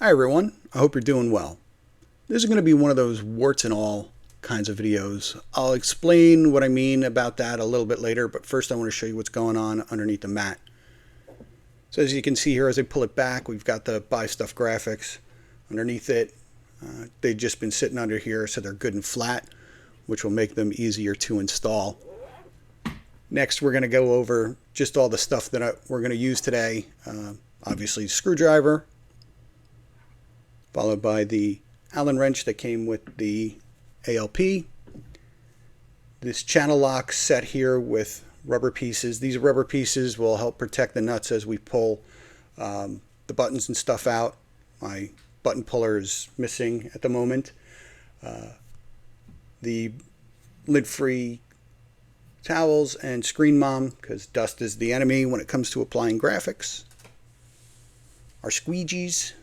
Hi everyone, I hope you're doing well. This is going to be one of those warts and all kinds of videos. I'll explain what I mean about that a little bit later, but first I want to show you what's going on underneath the mat. So as you can see here, as I pull it back, we've got the Buy Stuff graphics underneath it. They've just been sitting under here, so they're good and flat, which will make them easier to install. Next, we're going to go over just all the stuff that we're going to use today. Obviously, screwdriver, followed by the Allen wrench that came with the ALP. This channel lock set here with rubber pieces. These rubber pieces will help protect the nuts as we pull the buttons and stuff out. My button puller is missing at the moment. The lid-free towels and screen mom, because dust is the enemy when it comes to applying graphics. Our squeegees,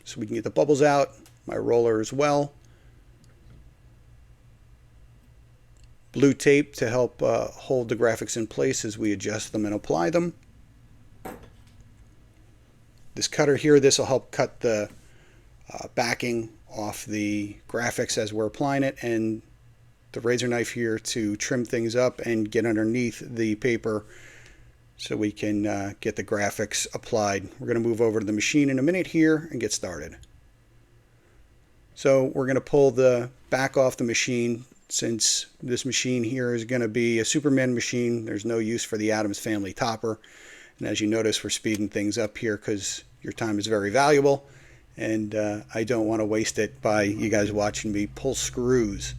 so we can get the bubbles out. My roller as well. Blue tape to help hold the graphics in place as we adjust them and apply them. This cutter here, this will help cut the backing off the graphics as we're applying it, and the razor knife here to trim things up and get underneath the paper so we can get the graphics applied. We're going to move over to the machine in a minute here and get started. So we're going to pull the back off the machine. Since this machine here is going to be a Superman machine, there's no use for the Addams Family topper. And as you notice, we're speeding things up here because your time is very valuable, and I don't want to waste it by you guys watching me pull screws.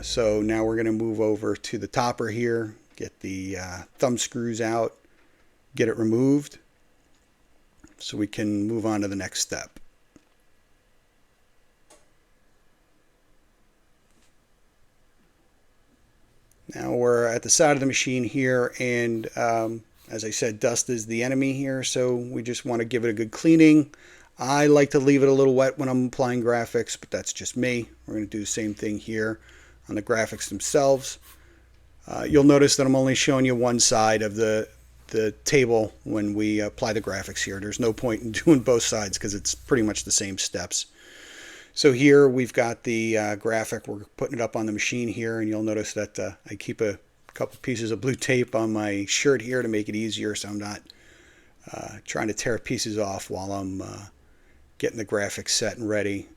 So now we're going to move over to the topper here, get the thumb screws out, get it removed so we can move on to the next step. Now we're at the side of the machine here, and as I said, dust is the enemy here, so we just want to give it a good cleaning. I like to leave it a little wet when I'm applying graphics, but that's just me. We're going to do the same thing here on the graphics themselves. You'll notice that I'm only showing you one side of the table when we apply the graphics here. There's no point in doing both sides because it's pretty much the same steps. So here we've got the graphic. We're putting it up on the machine here, and you'll notice that I keep a couple pieces of blue tape on my shirt here to make it easier, so I'm not trying to tear pieces off while I'm getting the graphics set and ready.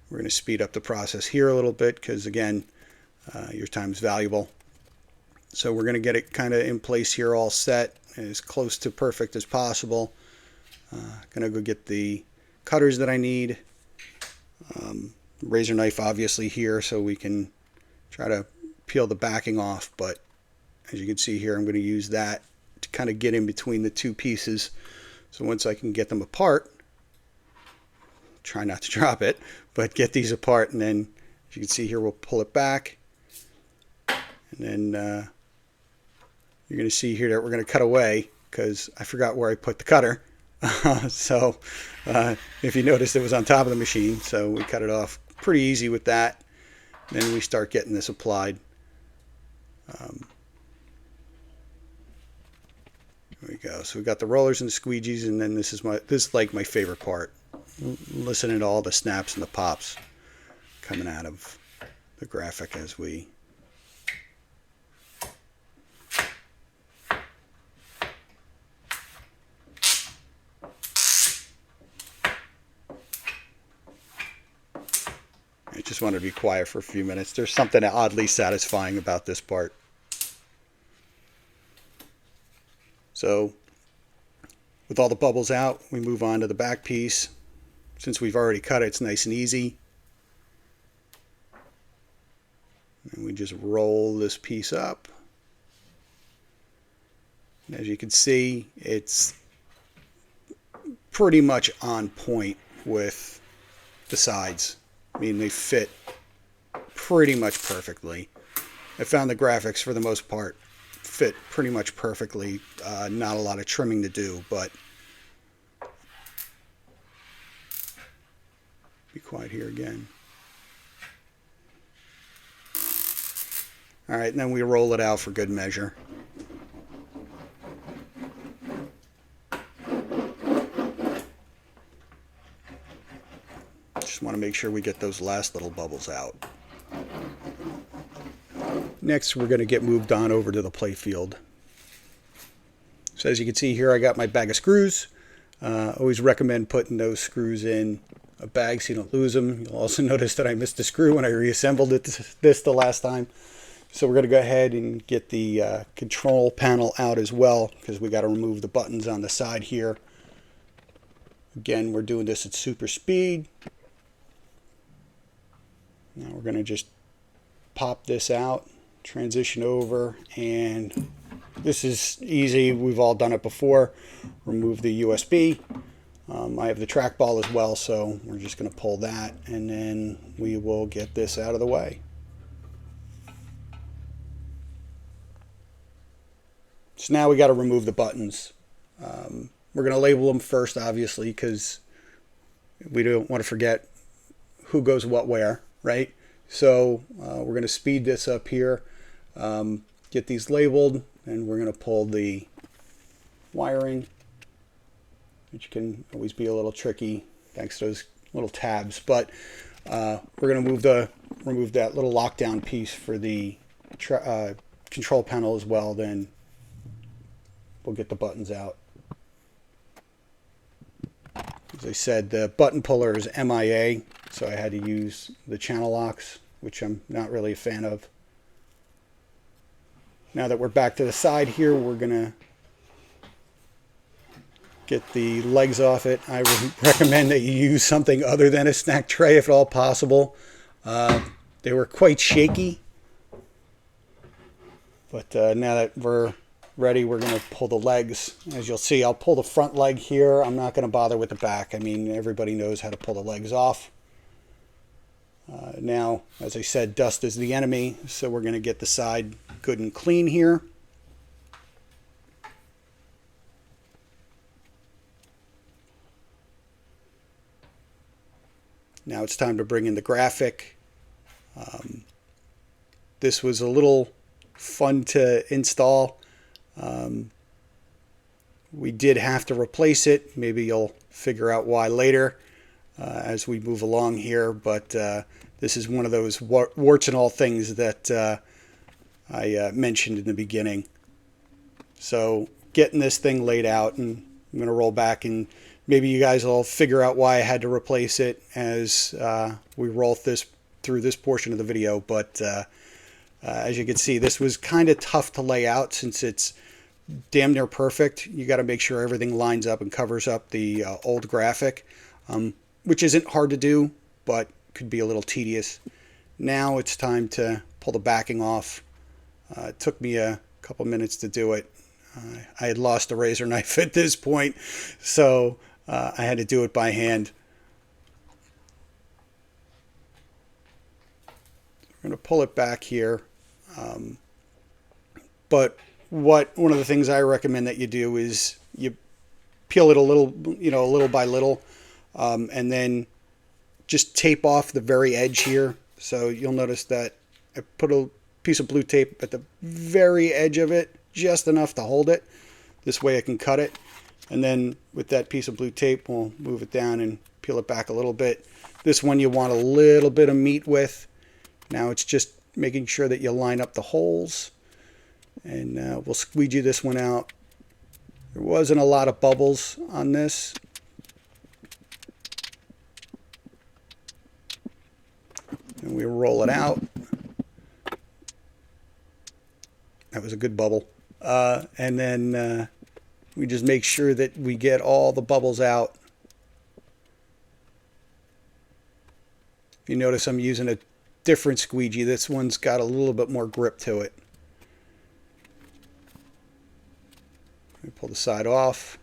We're going to speed up the process here a little bit because, again, your time is valuable. So we're going to get it kind of in place here, all set, as close to perfect as possible. Going to go get the cutters that I need. Razor knife obviously here so we can try to peel the backing off, but as you can see here, I'm going to use that to kind of get in between the two pieces. So once I can get them apart, try not to drop it, but get these apart, and then as you can see here, we'll pull it back, and then you're going to see here that we're going to cut away because I forgot where I put the cutter. So if you noticed, it was on top of the machine, so we cut it off pretty easy with that. Then we start getting this applied. There we go. So we got the rollers and the squeegees, and then this is like my favorite part. Listening to all the snaps and the pops coming out of the graphic as we I just wanted to be quiet for a few minutes. There's something oddly satisfying about this part. So with all the bubbles out, we move on to the back piece. Since we've already cut it, it's nice and easy. And we just roll this piece up. And as you can see, it's pretty much on point with the sides. I mean, they fit pretty much perfectly. I found the graphics, for the most part, fit pretty much perfectly. Not a lot of trimming to do, but be quiet here again. All right, and then we roll it out for good measure. Just want to make sure we get those last little bubbles out. Next, we're going to get moved on over to the play field. So as you can see here, I got my bag of screws. Always recommend putting those screws in a bag so you don't lose them. You'll also notice that I missed a screw when I reassembled this the last time. So we're going to go ahead and get the control panel out as well, because we got to remove the buttons on the side here. Again, we're doing this at super speed. Now we're going to just pop this out, transition over, and this is easy. We've all done it before. Remove the USB. I have the trackball as well, so we're just going to pull that, and then we will get this out of the way. So now we got to remove the buttons. We're going to label them first, obviously, because we don't want to forget who goes what where, right? So we're going to speed this up here, get these labeled, and we're going to pull the wiring, which can always be a little tricky thanks to those little tabs. But we're going to remove that little lockdown piece for the control panel as well. Then we'll get the buttons out. As I said, the button puller is MIA, so I had to use the channel locks, which I'm not really a fan of. Now that we're back to the side here, we're going to get the legs off it. I would recommend that you use something other than a snack tray if at all possible. They were quite shaky. But now that we're ready, we're going to pull the legs. As you'll see, I'll pull the front leg here. I'm not going to bother with the back. I mean, everybody knows how to pull the legs off. Now, as I said, dust is the enemy, so we're going to get the side good and clean here. Now it's time to bring in the graphic. This was a little fun to install. We did have to replace it. Maybe you'll figure out why later as we move along here, but this is one of those warts and all things that I mentioned in the beginning. So getting this thing laid out, and I'm going to roll back, and maybe you guys will figure out why I had to replace it as we roll through this portion of the video. But as you can see, this was kind of tough to lay out since it's damn near perfect. You got to make sure everything lines up and covers up the old graphic, which isn't hard to do, but could be a little tedious. Now it's time to pull the backing off. It took me a couple minutes to do it. I had lost a razor knife at this point, so I had to do it by hand. We're going to pull it back here. But one of the things I recommend that you do is you peel it a little by little, and then just tape off the very edge here. So you'll notice that I put a piece of blue tape at the very edge of it, just enough to hold it. This way I can cut it. And then with that piece of blue tape, we'll move it down and peel it back a little bit. This one you want a little bit of meat with. Now it's just making sure that you line up the holes. And we'll squeegee this one out. There wasn't a lot of bubbles on this. And we roll it out. That was a good bubble. And then we just make sure that we get all the bubbles out. If you notice, I'm using a different squeegee. This one's got a little bit more grip to it. We pull the side off,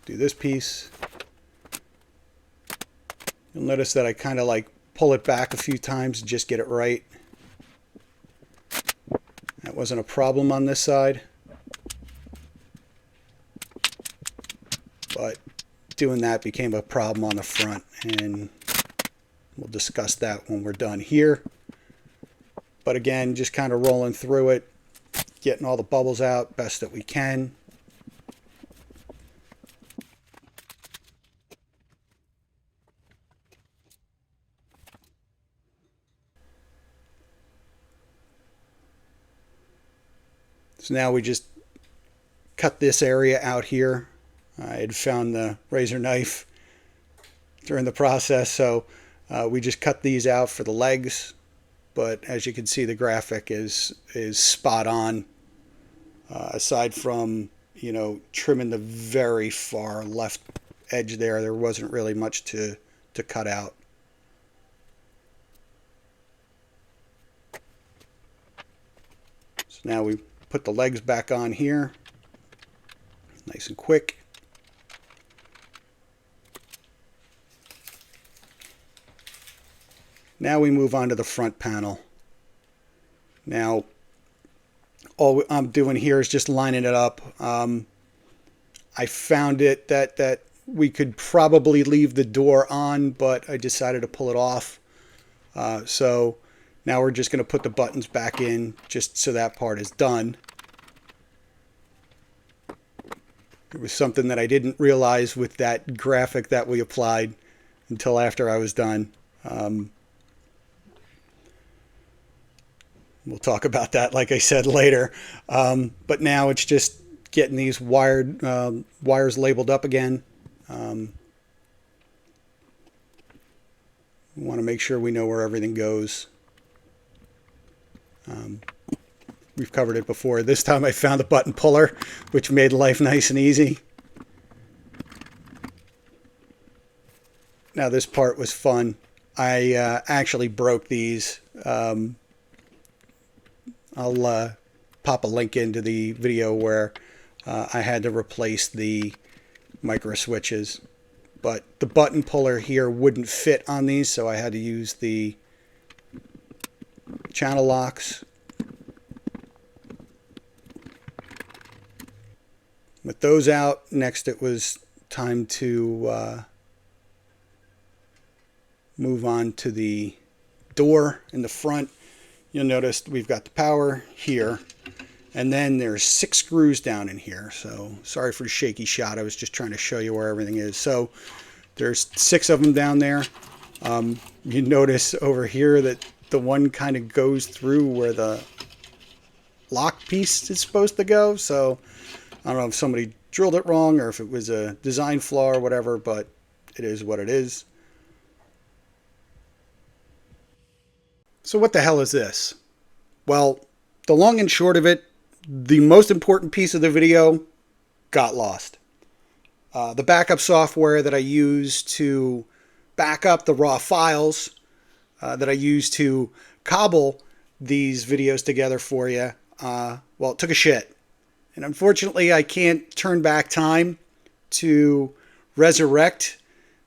do this piece. You'll notice that I kind of like pull it back a few times to just get it right. That wasn't a problem on this side, but doing that became a problem on the front, and we'll discuss that when we're done here. But again, just kind of rolling through it, getting all the bubbles out best that we can. So now we just cut this area out here. I had found the razor knife during the process, so we just cut these out for the legs. But as you can see, the graphic is spot on. Aside from, you know, trimming the very far left edge there wasn't really much to cut out. So now we put the legs back on here, nice and quick. Now we move on to the front panel. Now, all I'm doing here is just lining it up. I found it that we could probably leave the door on, but I decided to pull it off. So now we're just going to put the buttons back in just so that part is done. It was something that I didn't realize with that graphic that we applied until after I was done. We'll talk about that, like I said, later. But now it's just getting these wires labeled up again. We want to make sure we know where everything goes. We've covered it before. This time I found the button puller, which made life nice and easy. Now this part was fun. I actually broke these. I'll pop a link into the video where I had to replace the micro switches, but the button puller here wouldn't fit on these, so I had to use the channel locks. With those out, next it was time to move on to the door in the front. You'll notice we've got the power here, and then there's 6 screws down in here. So sorry for the shaky shot. I was just trying to show you where everything is. So there's 6 of them down there. You notice over here that the one kind of goes through where the lock piece is supposed to go. So I don't know if somebody drilled it wrong or if it was a design flaw or whatever, but it is what it is. So what the hell is this? Well, the long and short of it, the most important piece of the video got lost. The backup software that I use to back up the raw files that I use to cobble these videos together for you, well, it took a shit. And unfortunately, I can't turn back time to resurrect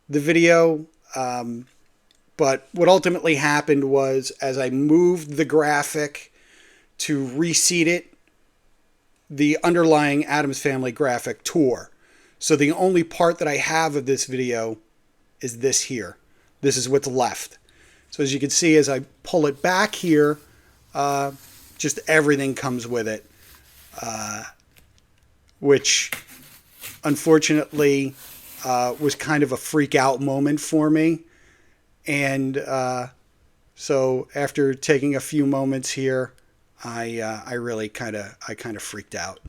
the video. But what ultimately happened was, as I moved the graphic to reseat it, the underlying Addams Family graphic tore. So the only part that I have of this video is this here. This is what's left. So as you can see, as I pull it back here, just everything comes with it, which unfortunately was kind of a freak out moment for me. And so after taking a few moments here, I really kind of freaked out.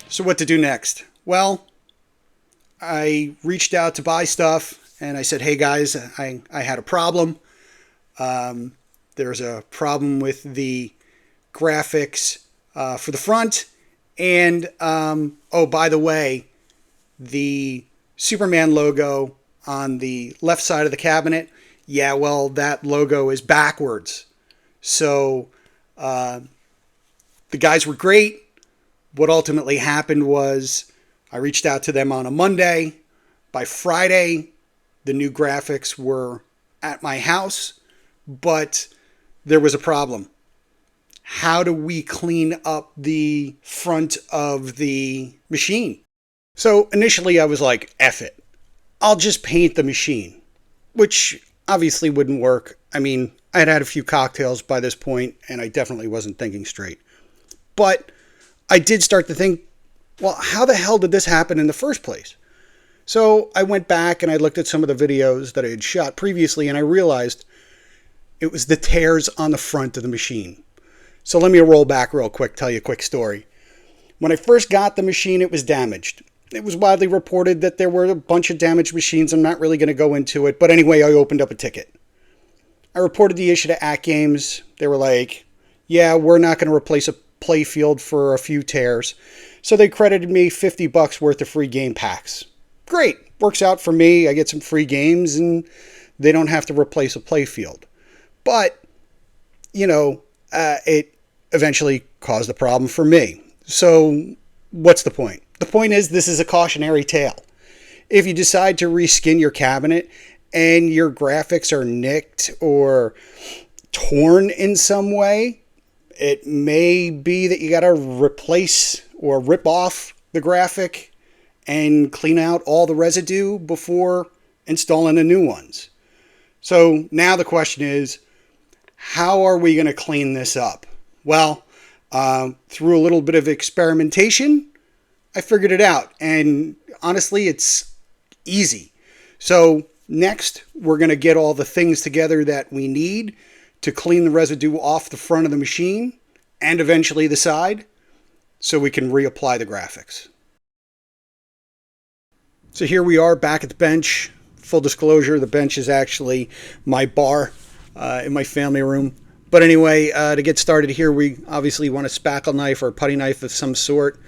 So what to do next? Well, I reached out to Buy Stuff. And I said, hey guys, I had a problem. There's a problem with the graphics for the front. And, oh, by the way, the Superman logo on the left side of the cabinet, yeah, well, that logo is backwards. So the guys were great. What ultimately happened was I reached out to them on a Monday. By Friday, the new graphics were at my house, but there was a problem. How do we clean up the front of the machine? So initially I was like, F it. I'll just paint the machine, which obviously wouldn't work. I mean, I had had a few cocktails by this point, and I definitely wasn't thinking straight. But I did start to think, well, how the hell did this happen in the first place? So I went back and I looked at some of the videos that I had shot previously, and I realized it was the tears on the front of the machine. So let me roll back real quick, tell you a quick story. When I first got the machine, it was damaged. It was widely reported that there were a bunch of damaged machines. I'm not really going to go into it. But anyway, I opened up a ticket. I reported the issue to AtGames. They were like, yeah, we're not going to replace a play field for a few tears. So they credited me $50 worth of free game packs. Great. Works out for me. I get some free games and they don't have to replace a play field. But, it eventually caused a problem for me. So what's the point? The point is, this is a cautionary tale. If you decide to reskin your cabinet and your graphics are nicked or torn in some way, it may be that you got to replace or rip off the graphic and clean out all the residue before installing the new ones. So now the question is, how are we going to clean this up? Well, through a little bit of experimentation, I figured it out. And honestly, it's easy. So next, we're going to get all the things together that we need to clean the residue off the front of the machine and eventually the side so we can reapply the graphics. So here we are back at the bench. Full disclosure, the bench is actually my bar in my family room. But anyway, to get started here, we obviously want a spackle knife or a putty knife of some sort.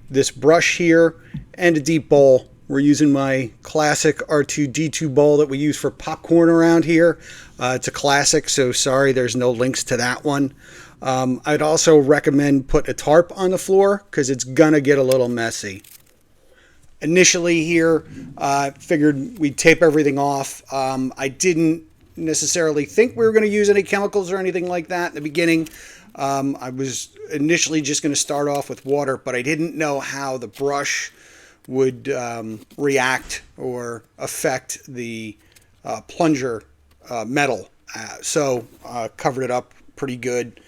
This brush here and a deep bowl. We're using my classic R2D2 bowl that we use for popcorn around here. It's a classic, so sorry there's no links to that one. I'd also recommend put a tarp on the floor because it's gonna get a little messy. Initially here, I figured we'd tape everything off. I didn't necessarily think we were going to use any chemicals or anything like that in the beginning. I was initially just going to start off with water, but I didn't know how the brush would react or affect the plunger metal. So covered it up pretty good.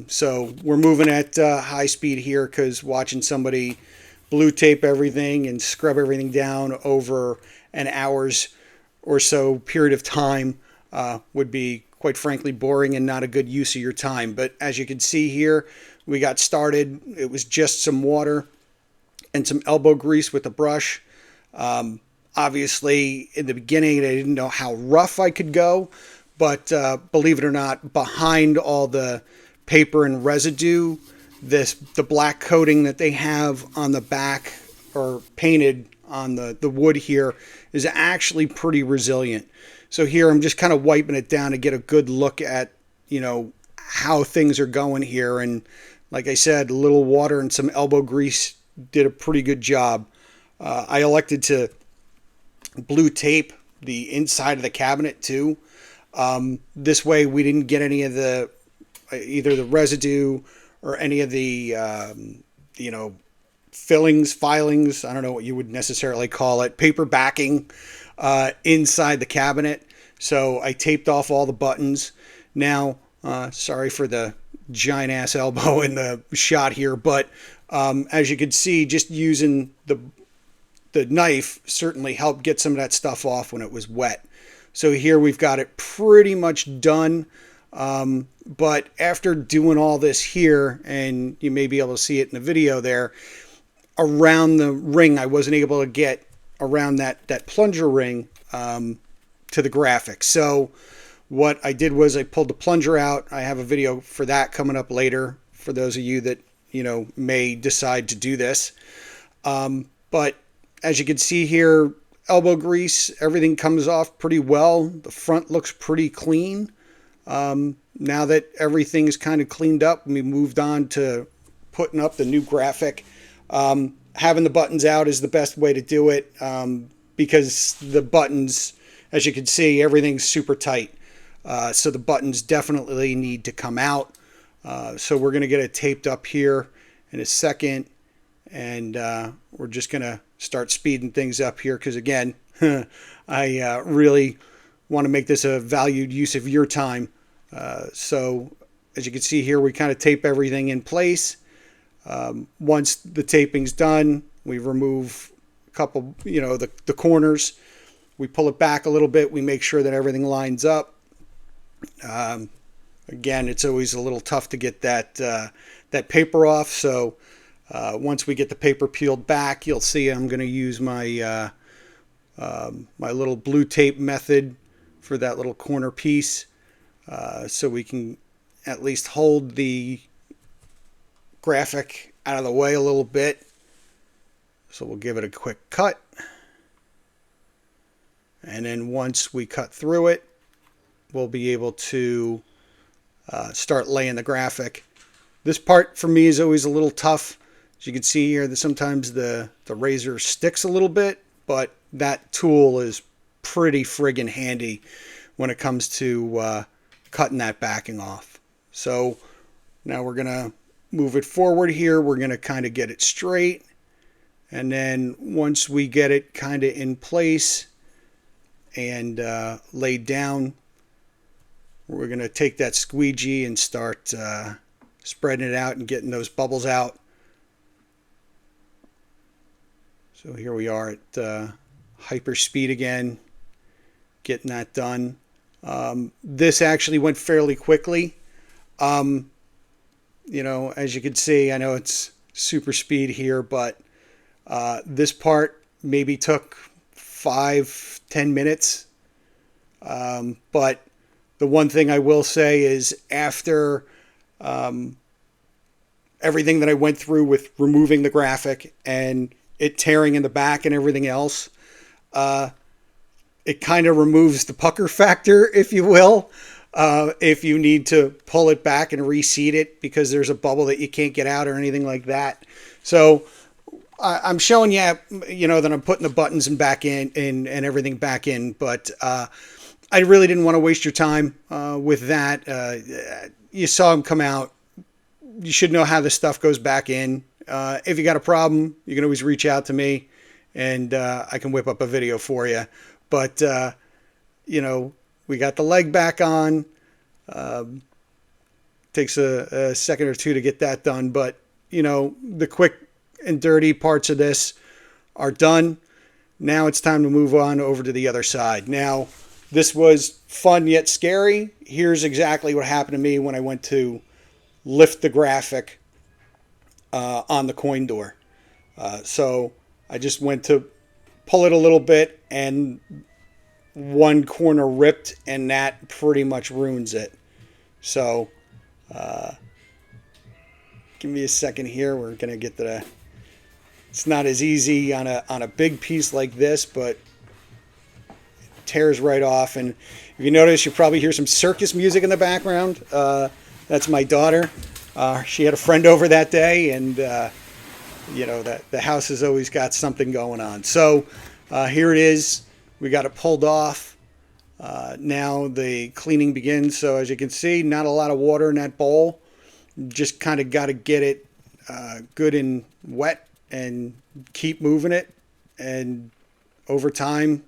So we're moving at high speed here because watching somebody blue tape everything and scrub everything down over an hour's or so period of time would be, quite frankly, boring and not a good use of your time. But as you can see here, we got started. It was just some water and some elbow grease with the brush. Obviously, in the beginning, I didn't know how rough I could go. But believe it or not, behind all the paper and residue, the black coating that they have on the back or painted on the wood here is actually pretty resilient. So here I'm just kind of wiping it down to get a good look at, how things are going here. And like I said, a little water and some elbow grease did a pretty good job. I elected to blue tape the inside of the cabinet too. This way we didn't get any of the, either the residue or any of the, filings, I don't know what you would necessarily call it, paper backing inside the cabinet. So I taped off all the buttons. Now, sorry for the giant ass elbow in the shot here, but as you can see, just using the knife certainly helped get some of that stuff off when it was wet. So here we've got it pretty much done. But after doing all this here, and you may be able to see it in the video there, around the ring, I wasn't able to get around that plunger ring to the graphic. So what I did was I pulled the plunger out. I have a video for that coming up later for those of you that, may decide to do this. But as you can see here, elbow grease, everything comes off pretty well. The front looks pretty clean. Now that everything's kind of cleaned up, we moved on to putting up the new graphic. Having the buttons out is the best way to do it because the buttons, as you can see, everything's super tight. So the buttons definitely need to come out. So we're going to get it taped up here in a second. And we're just going to start speeding things up here because, again, I really want to make this a valued use of your time. So as you can see here, we kind of tape everything in place. Once the taping's done, we remove a couple, the corners. We pull it back a little bit. We make sure that everything lines up. Again, it's always a little tough to get that paper off. So once we get the paper peeled back, you'll see I'm going to use my my little blue tape method for that little corner piece, so we can at least hold the graphic out of the way a little bit. So we'll give it a quick cut. And then once we cut through it, we'll be able to start laying the graphic. This part for me is always a little tough. As you can see here, that sometimes the razor sticks a little bit, but that tool is pretty friggin' handy when it comes to cutting that backing off. So now we're going to move it forward here. We're going to kind of get it straight. And then once we get it kind of in place and laid down, we're going to take that squeegee and start spreading it out and getting those bubbles out. So here we are at hyper speed again, getting that done. This actually went fairly quickly. As you can see, I know it's super speed here, but this part maybe took 5-10 minutes. But the one thing I will say is after everything that I went through with removing the graphic and it tearing in the back and everything else, it kind of removes the pucker factor, if you will, if you need to pull it back and reseat it because there's a bubble that you can't get out or anything like that. So I'm showing you, that I'm putting the buttons and back in and everything back in, but I really didn't want to waste your time with that. You saw them come out. You should know how this stuff goes back in. If you got a problem, you can always reach out to me and I can whip up a video for you. But, we got the leg back on. Takes a second or two to get that done. But, the quick and dirty parts of this are done. Now it's time to move on over to the other side. Now, this was fun yet scary. Here's exactly what happened to me when I went to lift the graphic on the coin door. So I just went to pull it a little bit and one corner ripped, and that pretty much ruins it. So give me a second here. We're going to get to the... It's not as easy on a big piece like this, but it tears right off. And if you notice, you probably hear some circus music in the background. That's my daughter. She had a friend over that day, and that the house has always got something going on. So here it is. We got it pulled off. Now the cleaning begins. So as you can see, not a lot of water in that bowl. Just kind of got to get it good and wet and keep moving it. And over time,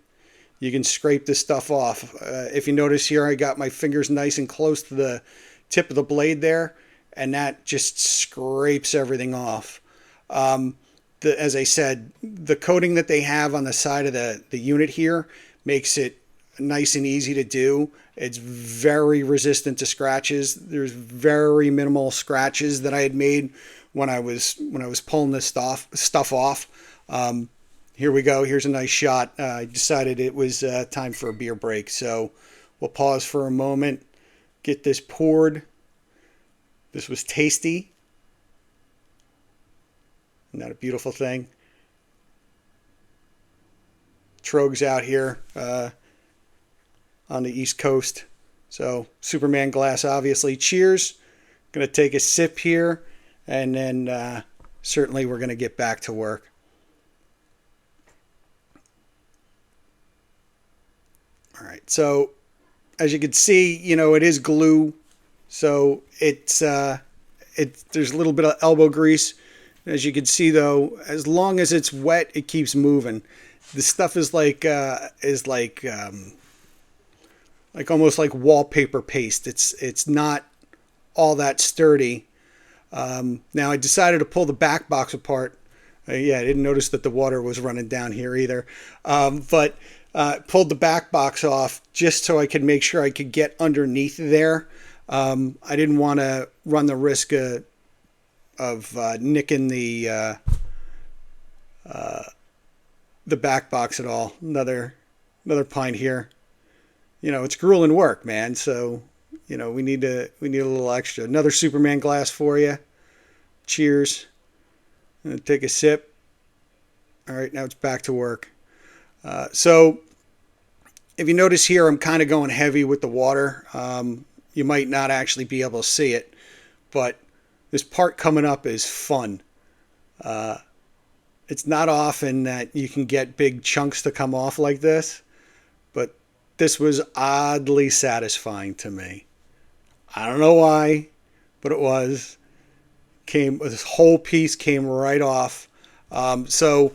you can scrape this stuff off. If you notice here, I got my fingers nice and close to the tip of the blade there, and that just scrapes everything off. As I said, the coating that they have on the side of the unit here makes it nice and easy to do. It's very resistant to scratches. There's very minimal scratches that I had made when I was pulling this stuff off. Here we go. Here's a nice shot. I decided it was time for a beer break, so we'll pause for a moment, get this poured. This was tasty. Isn't that a beautiful thing? Trogs out here on the East Coast. So Superman glass, obviously. Cheers. Going to take a sip here, and then certainly we're going to get back to work. All right. So as you can see, it is glue. So there's a little bit of elbow grease. As you can see, though, as long as it's wet, it keeps moving. This stuff is like almost like wallpaper paste. It's not all that sturdy. Now I decided to pull the back box apart. Yeah, I didn't notice that the water was running down here either. But pulled the back box off just so I could make sure I could get underneath there. I didn't want to run the risk of nicking the back box at all. Another pint here. You know, it's grueling work, man. So, you know, we need a little extra. Another Superman glass for you. Cheers. I'm gonna take a sip. All right, now it's back to work. So if you notice here, I'm kind of going heavy with the water. You might not actually be able to see it, but this part coming up is fun. It's not often that you can get big chunks to come off like this, but this was oddly satisfying to me. I don't know why, but it was. This whole piece came right off. So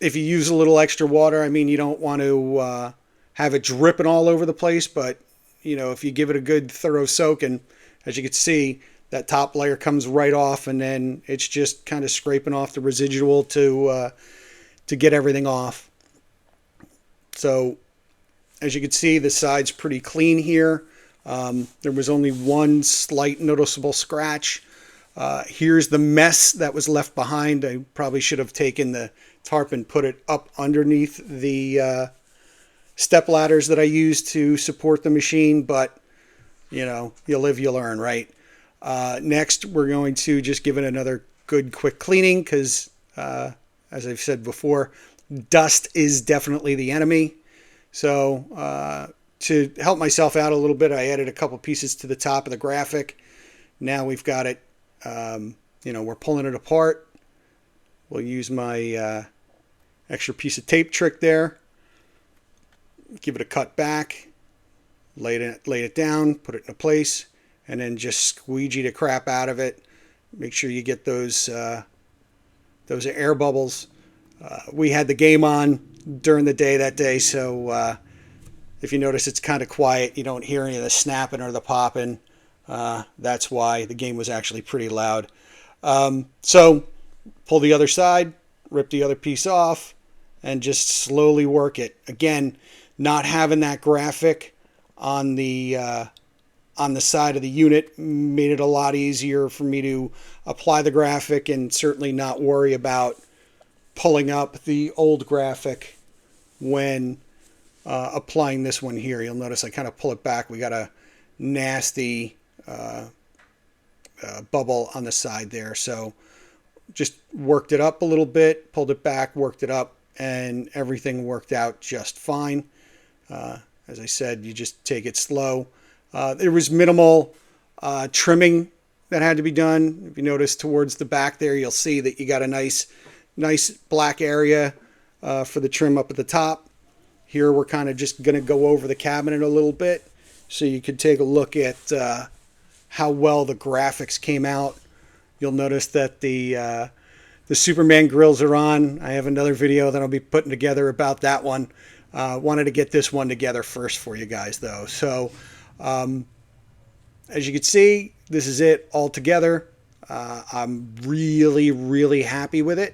if you use a little extra water, I mean, you don't want to have it dripping all over the place, but you know, if you give it a good thorough soak, and as you can see, that top layer comes right off, and then it's just kind of scraping off the residual to get everything off. So as you can see, the side's pretty clean here. There was only one slight noticeable scratch. Here's the mess that was left behind. I probably should have taken the tarp and put it up underneath the step ladders that I use to support the machine, but you know, you live, you learn, right? Next, we're going to just give it another good quick cleaning because, as I've said before, dust is definitely the enemy. So to help myself out a little bit, I added a couple pieces to the top of the graphic. Now we've got it. You know, we're pulling it apart. We'll use my extra piece of tape trick there. Give it a cut back. Lay it down. Put it in place, and then just squeegee the crap out of it. Make sure you get those air bubbles. We had the game on during the day that day, so if you notice, it's kind of quiet. You don't hear any of the snapping or the popping. That's why the game was actually pretty loud. So pull the other side, rip the other piece off, and just slowly work it. Again, not having that graphic on the side of the unit made it a lot easier for me to apply the graphic and certainly not worry about pulling up the old graphic when applying this one here. You'll notice I kind of pull it back. We got a nasty bubble on the side there, so just worked it up a little bit, pulled it back, worked it up, and everything worked out just fine. As I said, you just take it slow. There was minimal trimming that had to be done. If you notice towards the back there, you'll see that you got a nice black area for the trim up at the top. Here we're kind of just going to go over the cabinet a little bit so you could take a look at how well the graphics came out. You'll notice that the Superman grills are on. I have another video that I'll be putting together about that one. Wanted to get this one together first for you guys though. So as you can see, this is it all together. I'm really happy with it.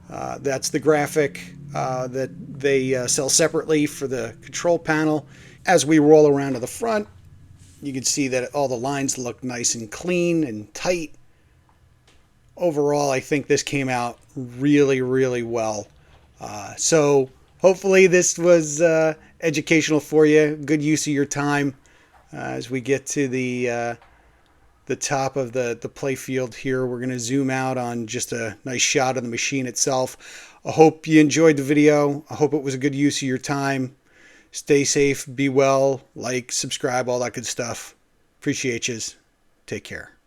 That's the graphic that they sell separately for the control panel. As we roll around to the front, you can see that all the lines look nice and clean and tight. Overall, I think this came out really well. So hopefully this was educational for you. Good use of your time. As we get to the top of the play field here, we're going to zoom out on just a nice shot of the machine itself. I hope you enjoyed the video. I hope it was a good use of your time. Stay safe, be well, like, subscribe, all that good stuff. Appreciate yous. Take care.